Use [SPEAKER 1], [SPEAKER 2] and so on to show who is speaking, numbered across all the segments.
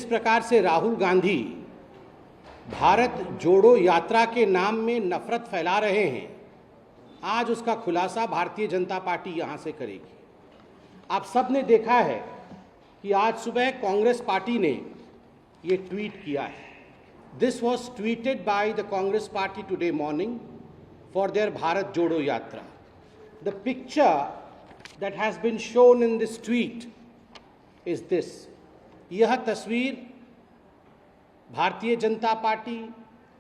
[SPEAKER 1] प्रकार से राहुल गांधी भारत जोड़ो यात्रा के नाम में नफरत फैला रहे हैं, आज उसका खुलासा भारतीय जनता पार्टी यहां से करेगी। आप सब ने देखा है कि आज सुबह कांग्रेस पार्टी ने ये ट्वीट किया है। This was tweeted by the Congress party today morning for their Bharat Jodo Yatra. The picture that has been shown in this tweet is this. यह तस्वीर भारतीय जनता पार्टी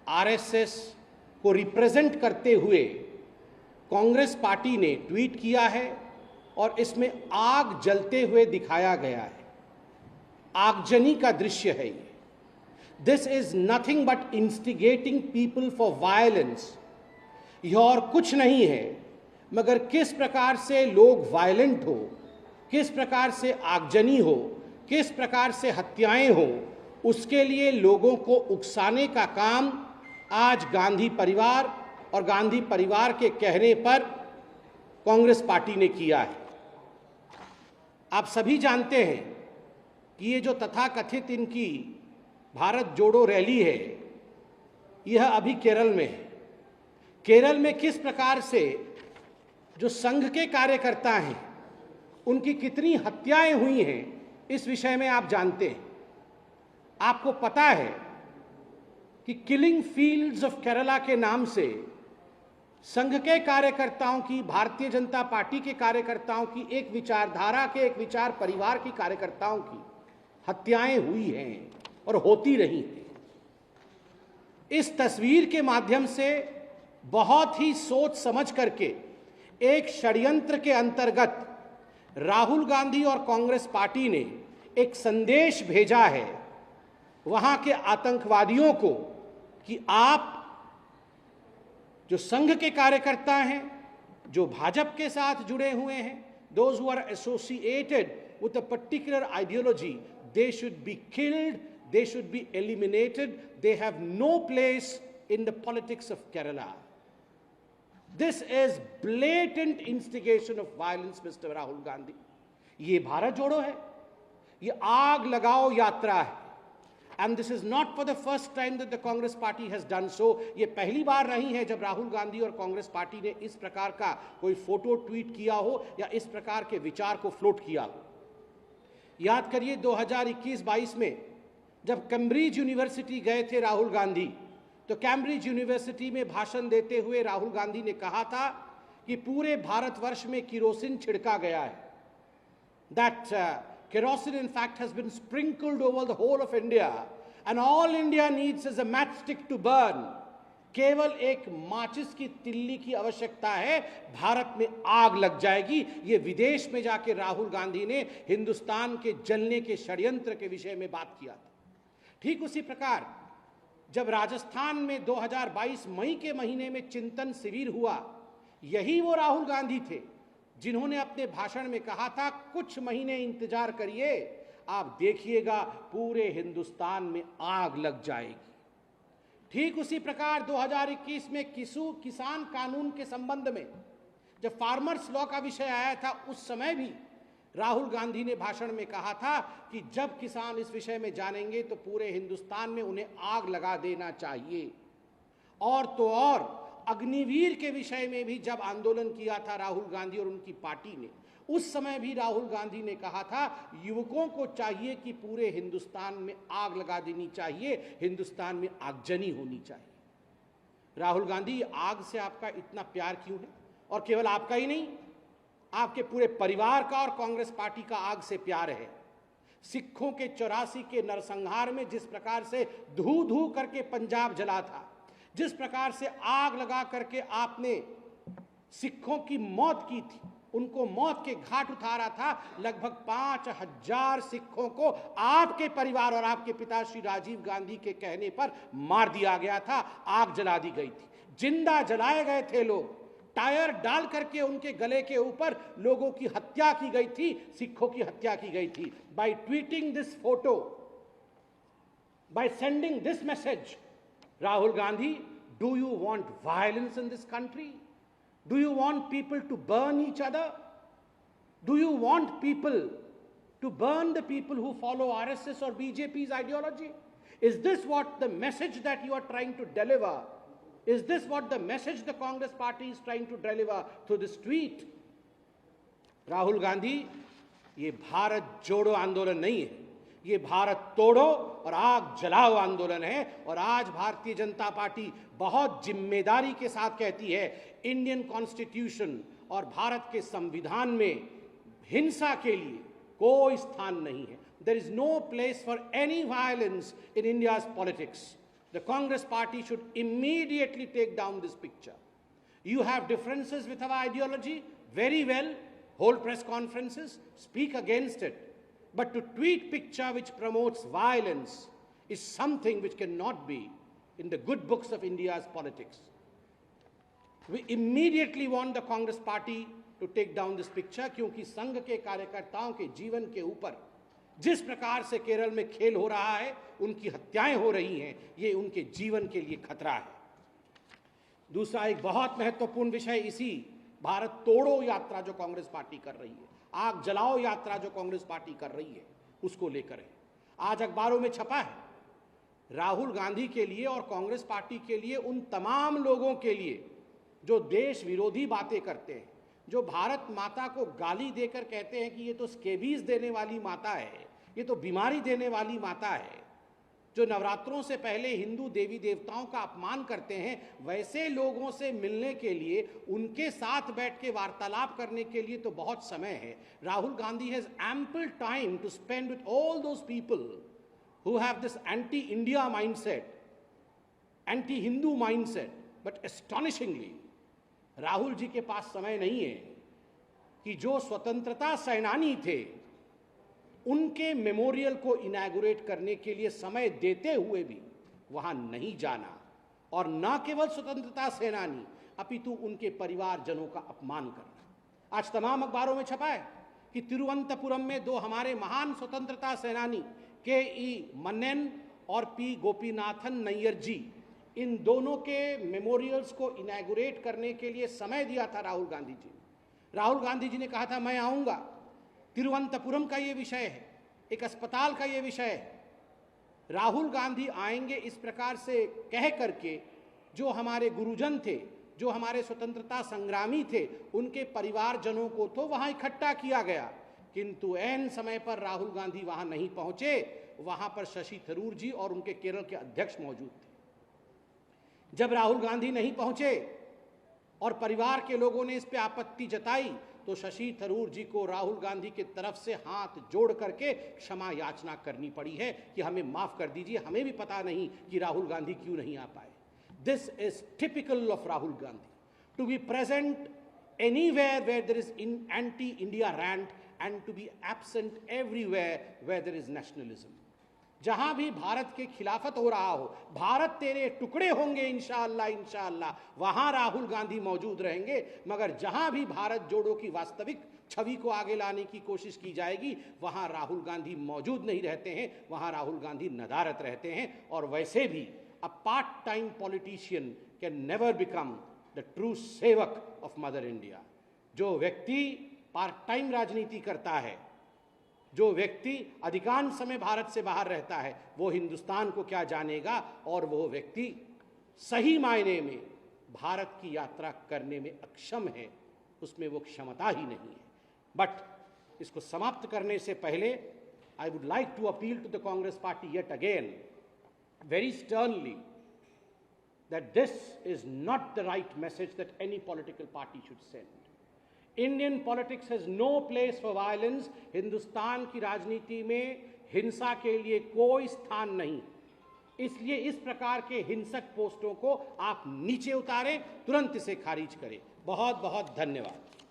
[SPEAKER 1] आरएसएस को रिप्रेजेंट करते हुए कांग्रेस पार्टी ने ट्वीट किया है और इसमें आग जलते हुए दिखाया गया है। आगजनी का दृश्य है ये। This is nothing but instigating people for violence. यह और कुछ नहीं है मगर किस प्रकार से लोग वायलेंट हो, किस प्रकार से आगजनी हो, किस प्रकार से हत्याएं हो, उसके लिए लोगों को उकसाने का काम आज गांधी परिवार और गांधी परिवार के कहने पर कांग्रेस पार्टी ने किया है। आप सभी जानते हैं कि ये जो तथाकथित इनकी भारत जोड़ो रैली है, यह अभी केरल में है। केरल में किस प्रकार से जो संघ के कार्यकर्ता हैं उनकी कितनी हत्याएं हुई हैं, इस विषय में आप जानते हैं। आपको पता है कि किलिंग फील्ड्स ऑफ केरला के नाम से संघ के कार्यकर्ताओं की, भारतीय जनता पार्टी के कार्यकर्ताओं की, एक विचारधारा के, एक विचार परिवार की कार्यकर्ताओं की हत्याएं हुई हैं और होती रही हैं। इस तस्वीर के माध्यम से बहुत ही सोच समझ करके एक षड्यंत्र के अंतर्गत राहुल गांधी और कांग्रेस पार्टी ने एक संदेश भेजा है वहां के आतंकवादियों को कि आप जो संघ के कार्यकर्ता हैं, जो भाजपा के साथ जुड़े हुए हैं, those who are associated with a particular ideology, they should be killed, they should be eliminated, they have no place in the politics of Kerala. This is blatant instigation of violence, Mr. Rahul Gandhi. ये भारत जोड़ो है, ये आग लगाओ यात्रा है। And this is not for the first time that the Congress party has done so. ये पहली बार नहीं है जब राहुल गांधी और कांग्रेस पार्टी ने इस प्रकार का कोई फोटो ट्वीट किया हो या इस प्रकार के विचार को फ्लोट किया हो। याद करिए 2021-22 में जब कैम्ब्रिज यूनिवर्सिटी गए थे राहुल गांधी, तो कैम्ब्रिज यूनिवर्सिटी में भाषण देते हुए राहुल गांधी ने कहा था कि पूरे भारतवर्ष में किरोसिन छिड़का गया है। That kerosene in fact has been sprinkled over the whole of India and all India needs is a matchstick to burn. केवल एक माचिस की तिल्ली की आवश्यकता है, भारत में आग लग जाएगी। ये विदेश में जाके राहुल गांधी ने हिंदुस्तान के जलने के षड्यंत्र के विषय में बात किया था। ठीक उसी प्रकार जब राजस्थान में 2022 मई के महीने में चिंतन शिविर हुआ, यही वो राहुल गांधी थे जिन्होंने अपने भाषण में कहा था कुछ महीने इंतजार करिए, आप देखिएगा पूरे हिंदुस्तान में आग लग जाएगी। ठीक उसी प्रकार 2021 में किसान कानून के संबंध में जब फार्मर्स लॉ का विषय आया था, उस समय भी राहुल गांधी ने भाषण में कहा था कि जब किसान इस विषय में जानेंगे तो पूरे हिंदुस्तान में उन्हें आग लगा देना चाहिए। और तो और अग्निवीर के विषय में भी जब आंदोलन किया था राहुल गांधी और उनकी पार्टी ने, उस समय भी राहुल गांधी ने कहा था युवकों को चाहिए कि पूरे हिंदुस्तान में आग लगा देनी चाहिए, हिंदुस्तान में आगजनी होनी चाहिए। राहुल गांधी, आग से आपका इतना प्यार क्यों है? और केवल आपका ही नहीं, आपके पूरे परिवार का और कांग्रेस पार्टी का आग से प्यार है। सिखों के 84 के नरसंहार में जिस प्रकार से धू धू करके पंजाब जला था, जिस प्रकार से आग लगा करके आपने सिखों की मौत की थी, उनको मौत के घाट उतारा था, लगभग 5000 सिखों को आपके परिवार और आपके पिता श्री राजीव गांधी के कहने पर मार दिया गया था, आग जला दी गई थी, जिंदा जलाए गए थे लोग, टायर डाल करके उनके गले के ऊपर लोगों की हत्या की गई थी, सिखों की हत्या की गई थी। By tweeting this photo, by sending this message, Rahul Gandhi, do you want violence in this country? Do you want people to burn each other? Do you want people to burn the people who follow RSS or BJP's ideology? Is this what the message that you are trying to deliver? Is this what the message the Congress party is trying to deliver through this tweet? Rahul Gandhi, ये भारत जोड़ो आंदोलन नहीं है, ये भारत तोड़ो और आग जलाओ आंदोलन है। और आज भारतीय जनता पार्टी बहुत जिम्मेदारी के साथ कहती है, इंडियन कॉन्स्टिट्यूशन और भारत के संविधान में हिंसा के लिए कोई स्थान नहीं है। There is no place for any violence in India's politics. The Congress party should immediately take down this picture. You have differences with our ideology, very well, hold press conferences, speak against it. But to tweet picture which promotes violence is something which cannot be in the good books of India's politics. We immediately want the Congress party to take down this picture, क्योंकि संघ के कार्यकर्ताओं के जीवन के ऊपर जिस प्रकार से केरल में खेल हो रहा है, उनकी हत्याएं हो रही हैं, ये उनके जीवन के लिए खतरा है। दूसरा एक बहुत महत्वपूर्ण विषय इसी भारत तोड़ो यात्रा जो कांग्रेस पार्टी कर रही है, आग जलाओ यात्रा जो कांग्रेस पार्टी कर रही है, उसको लेकर है। आज अखबारों में छपा है, राहुल गांधी के लिए और कांग्रेस पार्टी के लिए, उन तमाम लोगों के लिए जो देश विरोधी बातें करते हैं, जो भारत माता को गाली देकर कहते हैं कि ये तो स्केबीज देने वाली माता है, ये तो बीमारी देने वाली माता है, जो नवरात्रों से पहले हिंदू देवी देवताओं का अपमान करते हैं, वैसे लोगों से मिलने के लिए, उनके साथ बैठ के वार्तालाप करने के लिए तो बहुत समय है। Rahul Gandhi has ample time to spend with all those people who have this anti-India mindset, anti-Hindu mindset, but astonishingly, Rahul ji के पास समय नहीं है कि जो स्वतंत्रता सेनानी थे उनके मेमोरियल को इनॉग्रेट करने के लिए समय देते हुए भी वहां नहीं जाना, और न केवल स्वतंत्रता सेनानी अपितु उनके परिवारजनों का अपमान करना। आज तमाम अखबारों में छपा है कि तिरुवनंतपुरम में दो हमारे महान स्वतंत्रता सेनानी के.ई. मन्नेन और पी. गोपीनाथन नैयर जी, इन दोनों के मेमोरियल्स को इनॉग्रेट करने के लिए समय दिया था राहुल गांधी जी ने। राहुल गांधी जी ने कहा था मैं आऊंगा। तिरुवनंतपुरम का ये विषय है, एक अस्पताल का ये विषय है। राहुल गांधी आएंगे इस प्रकार से कह करके जो हमारे गुरुजन थे, जो हमारे स्वतंत्रता संग्रामी थे, उनके परिवारजनों को तो वहां इकट्ठा किया गया, किंतु ऐन समय पर राहुल गांधी वहां नहीं पहुंचे। वहां पर शशि थरूर जी और उनके केरल के अध्यक्ष मौजूद थे। जब राहुल गांधी नहीं पहुंचे और परिवार के लोगों ने इस पे आपत्ति जताई, तो शशि थरूर जी को राहुल गांधी की तरफ से हाथ जोड़ करके क्षमा याचना करनी पड़ी है कि हमें माफ कर दीजिए, हमें भी पता नहीं कि राहुल गांधी क्यों नहीं आ पाए। This is typical of Rahul Gandhi, to be present anywhere where there is anti-India rant and to be absent everywhere where there is nationalism. जहां भी भारत के खिलाफत हो रहा हो, भारत तेरे टुकड़े होंगे इंशाअल्लाह इंशाअल्लाह, वहां राहुल गांधी मौजूद रहेंगे। मगर जहां भी भारत जोड़ो की वास्तविक छवि को आगे लाने की कोशिश की जाएगी, वहां राहुल गांधी मौजूद नहीं रहते हैं, वहां राहुल गांधी नदारत रहते हैं। और वैसे भी a part time politician can never become the true सेवक ऑफ मदर इंडिया। जो व्यक्ति पार्ट टाइम राजनीति करता है, जो व्यक्ति अधिकांश समय भारत से बाहर रहता है, वो हिंदुस्तान को क्या जानेगा, और वो व्यक्ति सही मायने में भारत की यात्रा करने में अक्षम है, उसमें वो क्षमता ही नहीं है। बट इसको समाप्त करने से पहले I would like to appeal to the Congress party yet again very sternly that this is not the right message that any political party should send. Indian politics has no place for violence. Hindustan की राजनीति में हिंसा के लिए कोई स्थान नहीं। इसलिए इस प्रकार के हिंसक पोस्टों को आप नीचे उतारें, तुरंत इसे खारिज करें। बहुत बहुत धन्यवाद।